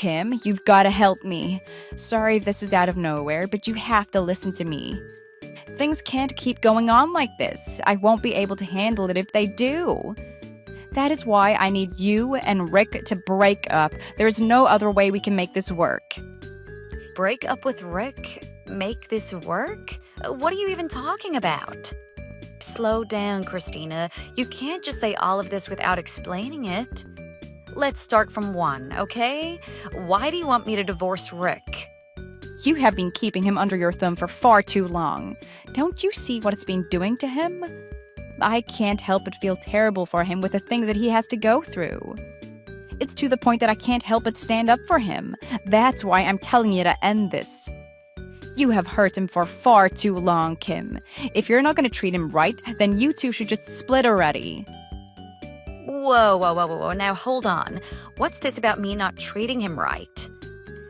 Kim, you've got to help me. Sorry if this is out of nowhere, but you have to listen to me. Things can't keep going on like this. I won't be able to handle it if they do. That is why I need you and Rick to break up. There's no other way we can make this work. Break up with Rick? Make this work? What are you even talking about? Slow down, Christina. You can't just say all of this without explaining it. Let's start from one, okay? Why do you want me to divorce Rick? You have been keeping him under your thumb for far too long. Don't you see what it's been doing to him? I can't help but feel terrible for him with the things that he has to go through. It's to the point that I can't help but stand up for him. That's why I'm telling you to end this. You have hurt him for far too long, Kim. If you're not going to treat him right, then you two should just split already. Whoa. Now hold on. What's this about me not treating him right?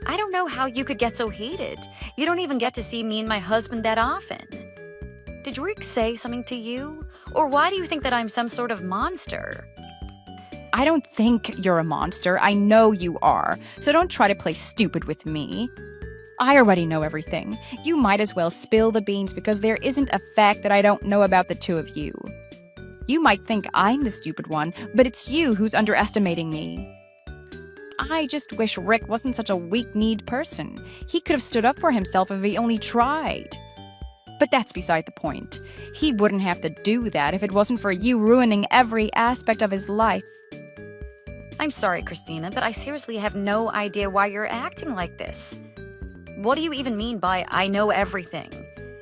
I don't know how you could get so heated. You don't even get to see me and my husband that often. Did Rick say something to you? Or why do you think that I'm some sort of monster? I don't think you're a monster. I know you are. So don't try to play stupid with me. I already know everything. You might as well spill the beans because there isn't a fact that I don't know about the two of you. You might think I'm the stupid one, but it's you who's underestimating me. I just wish Rick wasn't such a weak-kneed person. He could have stood up for himself if he only tried. But that's beside the point. He wouldn't have to do that if it wasn't for you ruining every aspect of his life. I'm sorry, Christina, but I seriously have no idea why you're acting like this. What do you even mean by I know everything?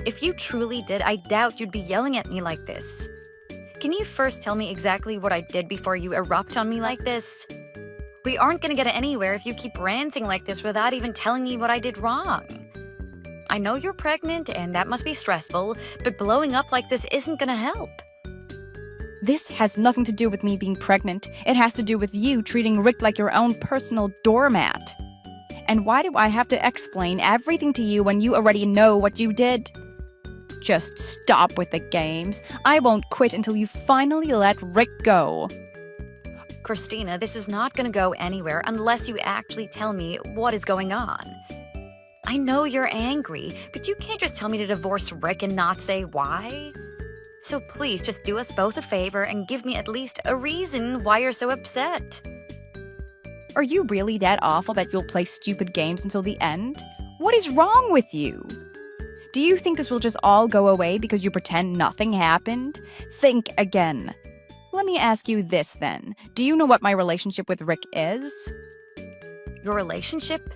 If you truly did, I doubt you'd be yelling at me like this. Can you first tell me exactly what I did before you erupt on me like this? We aren't gonna get anywhere if you keep ranting like this without even telling me what I did wrong. I know you're pregnant and that must be stressful, but blowing up like this isn't gonna help. This has nothing to do with me being pregnant. It has to do with you treating Rick like your own personal doormat. And why do I have to explain everything to you when you already know what you did? Just stop with the games. I won't quit until you finally let Rick go. Christina, this is not gonna go anywhere unless you actually tell me what is going on. I know you're angry, but you can't just tell me to divorce Rick and not say why. So please just do us both a favor and give me at least a reason why you're so upset. Are you really that awful that you'll play stupid games until the end? What is wrong with you? Do you think this will just all go away because you pretend nothing happened? Think again. Let me ask you this then. Do you know what my relationship with Rick is? Your relationship?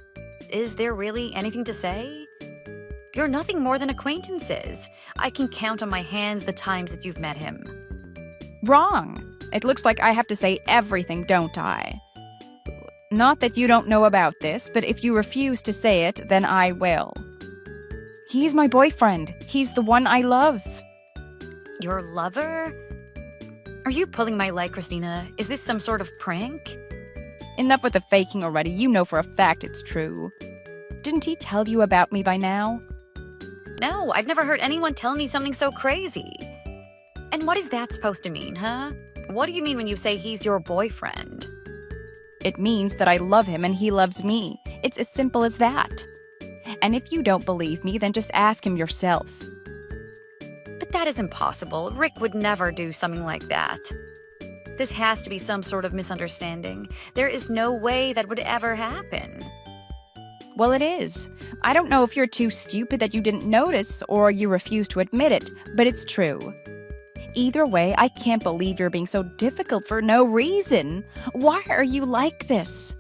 Is there really anything to say? You're nothing more than acquaintances. I can count on my hands the times that you've met him. Wrong. It looks like I have to say everything, don't I? Not that you don't know about this, but if you refuse to say it, then I will. He's my boyfriend. He's the one I love. Your lover? Are you pulling my leg, Christina? Is this some sort of prank? Enough with the faking already. You know for a fact it's true. Didn't he tell you about me by now? No, I've never heard anyone tell me something so crazy. And what is that supposed to mean, huh? What do you mean when you say he's your boyfriend? It means that I love him and he loves me. It's as simple as that. And if you don't believe me, then just ask him yourself. But that is impossible. Rick would never do something like that. This has to be some sort of misunderstanding. There is no way that would ever happen. Well, it is. I don't know if you're too stupid that you didn't notice or you refuse to admit it, but it's true. Either way, I can't believe you're being so difficult for no reason. Why are you like this?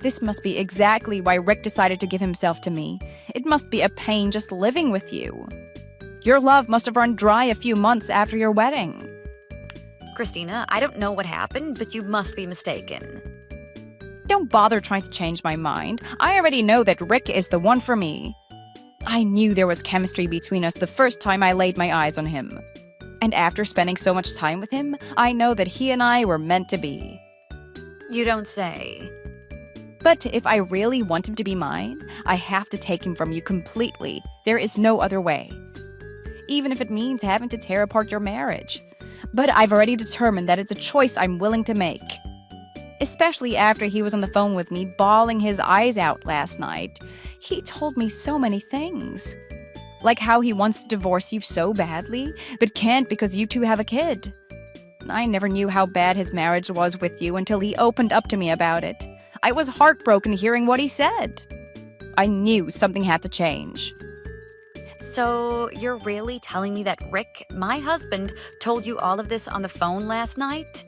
This must be exactly why Rick decided to give himself to me. It must be a pain just living with you. Your love must have run dry a few months after your wedding. Christina, I don't know what happened, but you must be mistaken. Don't bother trying to change my mind. I already know that Rick is the one for me. I knew there was chemistry between us the first time I laid my eyes on him. And after spending so much time with him, I know that he and I were meant to be. You don't say. But if I really want him to be mine, I have to take him from you completely. There is no other way. Even if it means having to tear apart your marriage. But I've already determined that it's a choice I'm willing to make. especially after he was on the phone with me bawling his eyes out last night. He told me so many things. Like how he wants to divorce you so badly, but can't because you two have a kid. I never knew how bad his marriage was with you until he opened up to me about it. I was heartbroken hearing what he said. I knew something had to change. So, you're really telling me that Rick, my husband, told you all of this on the phone last night?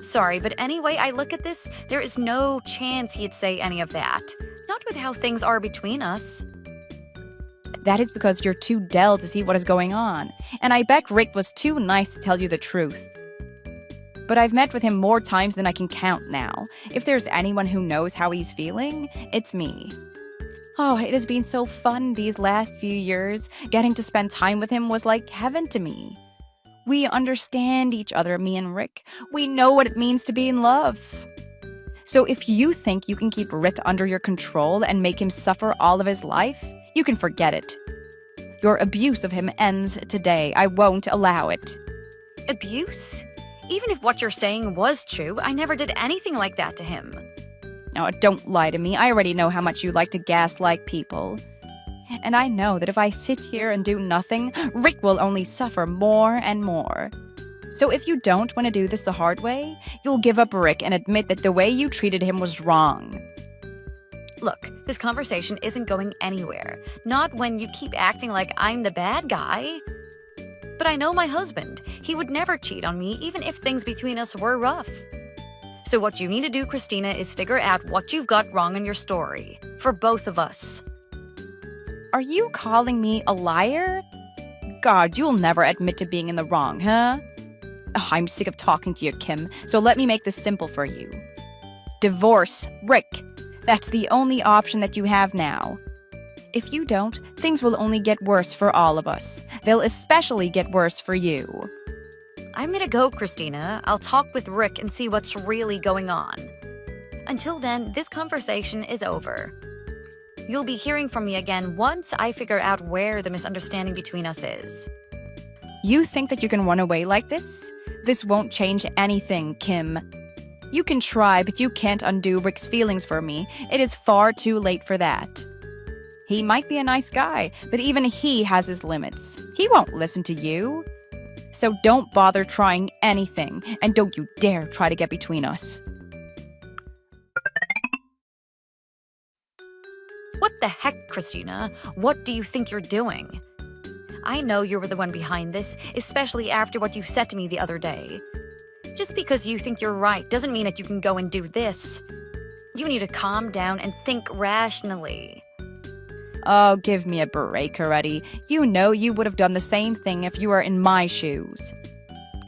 Sorry, but anyway I look at this, there is no chance he'd say any of that. Not with how things are between us. That is because you're too dull to see what is going on, and I bet Rick was too nice to tell you the truth. But I've met with him more times than I can count now. If there's anyone who knows how he's feeling, it's me. Oh, it has been so fun these last few years. Getting to spend time with him was like heaven to me. We understand each other, me and Rick. We know what it means to be in love. So if you think you can keep Rick under your control and make him suffer all of his life, you can forget it. Your abuse of him ends today. I won't allow it. Abuse? Even if what you're saying was true, I never did anything like that to him. Oh, don't lie to me. I already know how much you like to gaslight people. And I know that if I sit here and do nothing, Rick will only suffer more and more. So if you don't want to do this the hard way, you'll give up Rick and admit that the way you treated him was wrong. Look, this conversation isn't going anywhere. Not when you keep acting like I'm the bad guy. But I know my husband. He would never cheat on me, even if things between us were rough. So what you need to do, Christina, is figure out what you've got wrong in your story. For both of us. Are you calling me a liar? God, you'll never admit to being in the wrong, huh? Oh, I'm sick of talking to you, Kim, so let me make this simple for you. Divorce Rick. That's the only option that you have now. If you don't, things will only get worse for all of us. They'll especially get worse for you. I'm gonna go, Christina. I'll talk with Rick and see what's really going on. Until then, this conversation is over. You'll be hearing from me again once I figure out where the misunderstanding between us is. You think that you can run away like this? This won't change anything, Kim. You can try, but you can't undo Rick's feelings for me. It is far too late for that. He might be a nice guy, but even he has his limits. He won't listen to you. So don't bother trying anything, and don't you dare try to get between us. What the heck, Christina? What do you think you're doing? I know you were the one behind this, especially after what you said to me the other day. Just because you think you're right doesn't mean that you can go and do this. You need to calm down and think rationally. Oh, give me a break already. You know you would have done the same thing if you were in my shoes.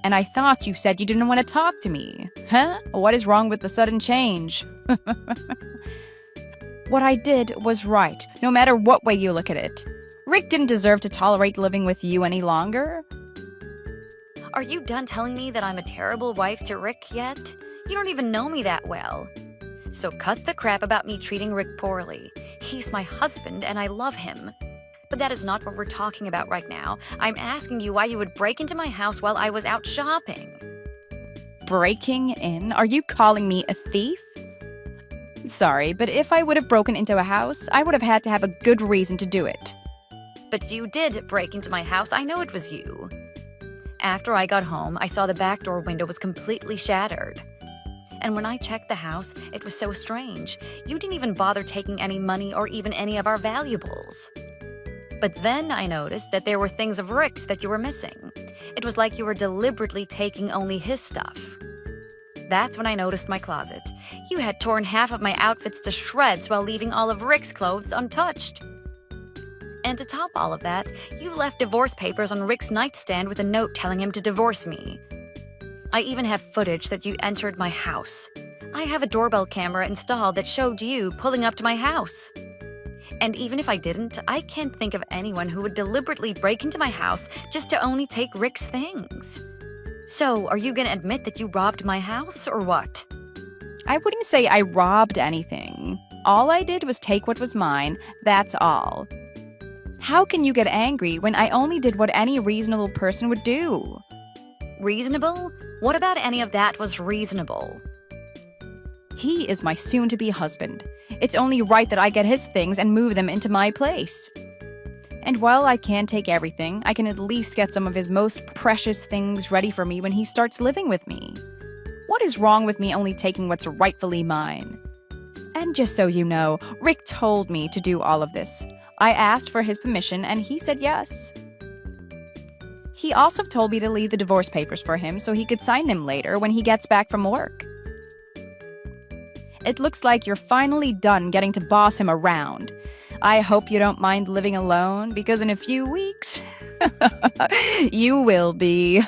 And I thought you said you didn't want to talk to me. Huh? What is wrong with the sudden change? What I did was right, no matter what way you look at it. Rick didn't deserve to tolerate living with you any longer. Are you done telling me that I'm a terrible wife to Rick yet? You don't even know me that well. So cut the crap about me treating Rick poorly. He's my husband and I love him. But that is not what we're talking about right now. I'm asking you why you would break into my house while I was out shopping. Breaking in? Are you calling me a thief? Sorry, but if I would have broken into a house, I would have had to have a good reason to do it. But you did break into my house. I know it was you. After I got home, I saw the back door window was completely shattered. And when I checked the house, it was so strange. You didn't even bother taking any money or even any of our valuables. But then I noticed that there were things of Rick's that you were missing. It was like you were deliberately taking only his stuff. That's when I noticed my closet. You had torn half of my outfits to shreds while leaving all of Rick's clothes untouched. And to top all of that, you left divorce papers on Rick's nightstand with a note telling him to divorce me. I even have footage that you entered my house. I have a doorbell camera installed that showed you pulling up to my house. And even if I didn't, I can't think of anyone who would deliberately break into my house just to only take Rick's things. So, are you gonna admit that you robbed my house, or what? I wouldn't say I robbed anything. All I did was take what was mine, that's all. How can you get angry when I only did what any reasonable person would do? Reasonable? What about any of that was reasonable? He is my soon-to-be husband. It's only right that I get his things and move them into my place. And while I can't take everything, I can at least get some of his most precious things ready for me when he starts living with me. What is wrong with me only taking what's rightfully mine? And just so you know, Rick told me to do all of this. I asked for his permission and he said yes. He also told me to leave the divorce papers for him so he could sign them later when he gets back from work. It looks like you're finally done getting to boss him around. I hope you don't mind living alone, because in a few weeks, you will be.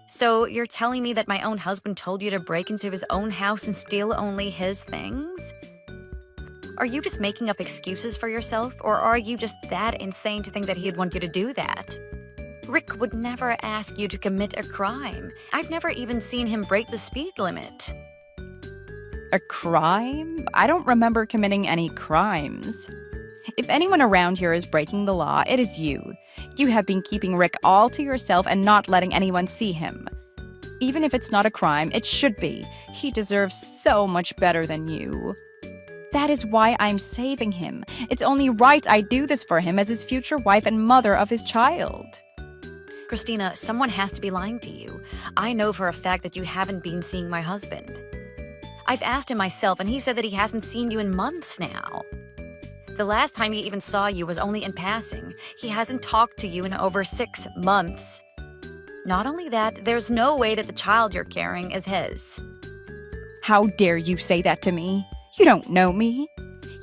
So you're telling me that my own husband told you to break into his own house and steal only his things? Are you just making up excuses for yourself, or are you just that insane to think that he'd want you to do that? Rick would never ask you to commit a crime. I've never even seen him break the speed limit. A crime? I don't remember committing any crimes. If anyone around here is breaking the law, it is you. You have been keeping Rick all to yourself and not letting anyone see him. Even if it's not a crime, it should be. He deserves so much better than you. That is why I'm saving him. It's only right I do this for him as his future wife and mother of his child. Christina, someone has to be lying to you. I know for a fact that you haven't been seeing my husband. I've asked him myself, and he said that he hasn't seen you in months now. The last time he even saw you was only in passing. He hasn't talked to you in over 6 months. Not only that, there's no way that the child you're carrying is his. How dare you say that to me? You don't know me.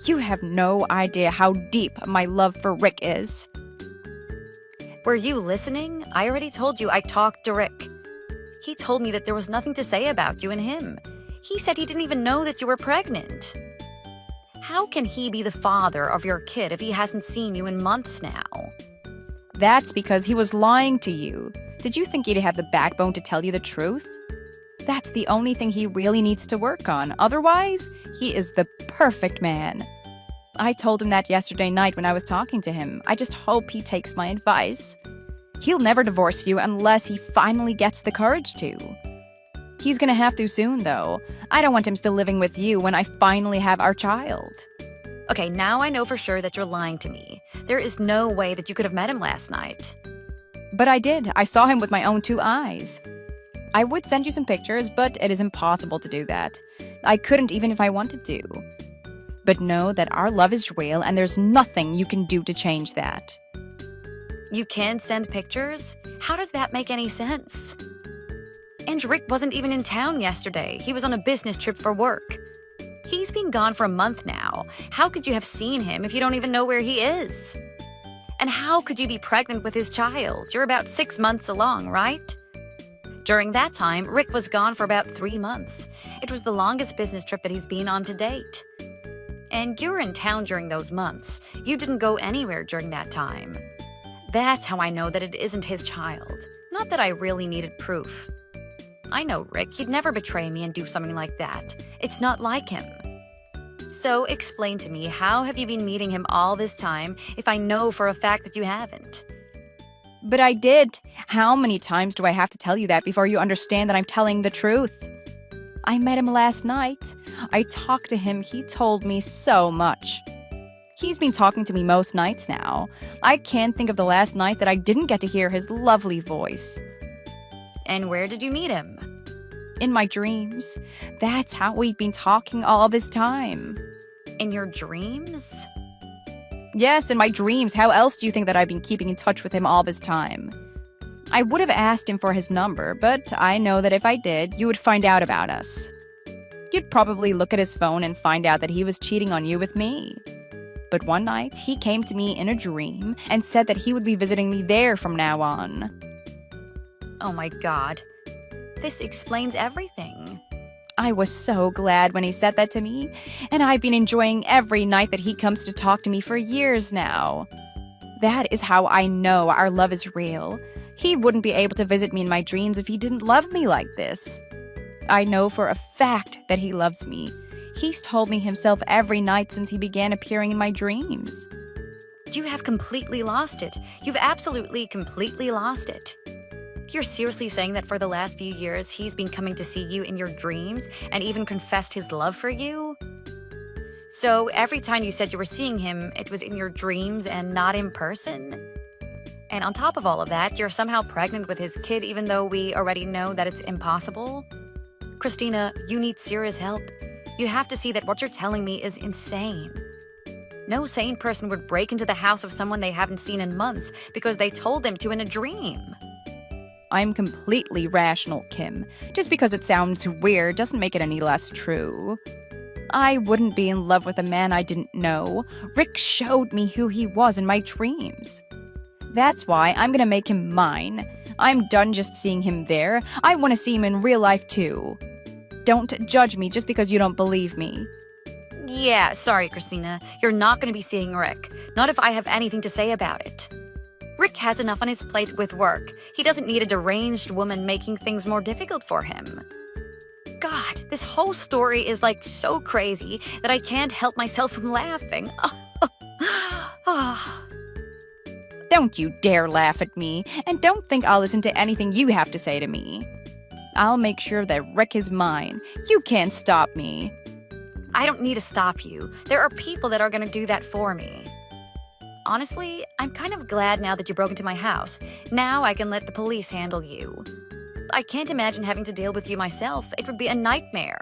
You have no idea how deep my love for Rick is. Were you listening? I already told you I talked to Rick. He told me that there was nothing to say about you and him. He said he didn't even know that you were pregnant. How can he be the father of your kid if he hasn't seen you in months now? That's because he was lying to you. Did you think he'd have the backbone to tell you the truth? That's the only thing he really needs to work on. Otherwise, he is the perfect man. I told him that yesterday night when I was talking to him. I just hope he takes my advice. He'll never divorce you unless he finally gets the courage to. He's gonna have to soon, though. I don't want him still living with you when I finally have our child. Okay, now I know for sure that you're lying to me. There is no way that you could have met him last night. But I did. I saw him with my own 2 eyes. I would send you some pictures, but it is impossible to do that. I couldn't even if I wanted to. But know that our love is real and there's nothing you can do to change that. You can send pictures? How does that make any sense? And Rick wasn't even in town yesterday. He was on a business trip for work. He's been gone for a month now. How could you have seen him if you don't even know where he is? And how could you be pregnant with his child? You're about 6 months along, right? During that time, Rick was gone for about 3 months. It was the longest business trip that he's been on to date. And you were in town during those months. You didn't go anywhere during that time. That's how I know that it isn't his child. Not that I really needed proof. I know Rick, he'd never betray me and do something like that. It's not like him. So explain to me, how have you been meeting him all this time if I know for a fact that you haven't? But I did. How many times do I have to tell you that before you understand that I'm telling the truth? I met him last night. I talked to him. He told me so much. He's been talking to me most nights now. I can't think of the last night that I didn't get to hear his lovely voice. And where did you meet him? In my dreams. That's how we've been talking all this time. In your dreams? Yes, in my dreams. How else do you think that I've been keeping in touch with him all this time? I would have asked him for his number, but I know that if I did, you would find out about us. You'd probably look at his phone and find out that he was cheating on you with me. But one night, he came to me in a dream and said that he would be visiting me there from now on. Oh my God. This explains everything. I was so glad when he said that to me, and I've been enjoying every night that he comes to talk to me for years now. That is how I know our love is real. He wouldn't be able to visit me in my dreams if he didn't love me like this. I know for a fact that he loves me. He's told me himself every night since he began appearing in my dreams. You have completely lost it. You've absolutely completely lost it. You're seriously saying that for the last few years he's been coming to see you in your dreams and even confessed his love for you? So every time you said you were seeing him, it was in your dreams and not in person? And on top of all of that, you're somehow pregnant with his kid even though we already know that it's impossible? Christina, you need serious help. You have to see that what you're telling me is insane. No sane person would break into the house of someone they haven't seen in months because they told them to in a dream. I'm completely rational, Kim. Just because it sounds weird doesn't make it any less true. I wouldn't be in love with a man I didn't know. Rick showed me who he was in my dreams. That's why I'm gonna make him mine. I'm done just seeing him there. I want to see him in real life too. Don't judge me just because you don't believe me. Yeah, sorry, Christina. You're not going to be seeing Rick. Not if I have anything to say about it. Rick has enough on his plate with work. He doesn't need a deranged woman making things more difficult for him. God, this whole story is like so crazy that I can't help myself from laughing. Don't you dare laugh at me, and don't think I'll listen to anything you have to say to me. I'll make sure that Rick is mine. You can't stop me. I don't need to stop you. There are people that are going to do that for me. Honestly, I'm kind of glad now that you broke into my house. Now I can let the police handle you. I can't imagine having to deal with you myself. It would be a nightmare.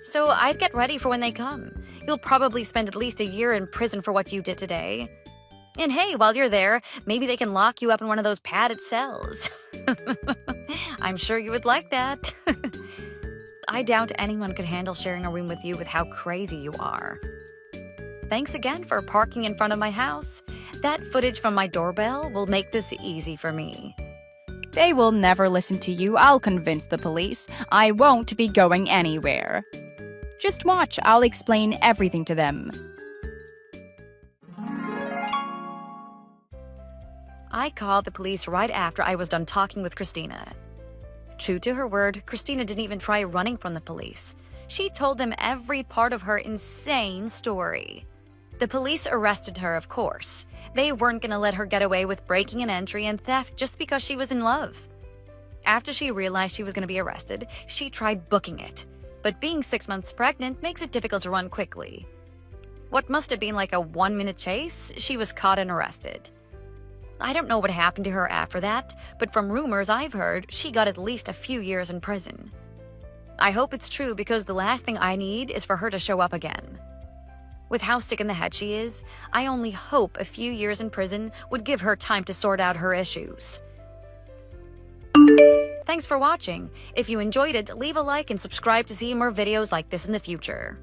So I'd get ready for when they come. You'll probably spend at least a year in prison for what you did today. And hey, while you're there, maybe they can lock you up in one of those padded cells. I'm sure you would like that. I doubt anyone could handle sharing a room with you with how crazy you are. Thanks again for parking in front of my house. That footage from my doorbell will make this easy for me. They will never listen to you. I'll convince the police. I won't be going anywhere. Just watch. I'll explain everything to them. I called the police right after I was done talking with Christina. True to her word, Christina didn't even try running from the police. She told them every part of her insane story. The police arrested her, of course. They weren't going to let her get away with breaking an entry and theft just because she was in love. After she realized she was going to be arrested, she tried booking it. But being 6 months pregnant makes it difficult to run quickly. What must have been like a 1-minute chase, she was caught and arrested. I don't know what happened to her after that, but from rumors I've heard, she got at least a few years in prison. I hope it's true because the last thing I need is for her to show up again. With how sick in the head she is, I only hope a few years in prison would give her time to sort out her issues. Thanks for watching. If you enjoyed it, leave a like and subscribe to see more videos like this in the future.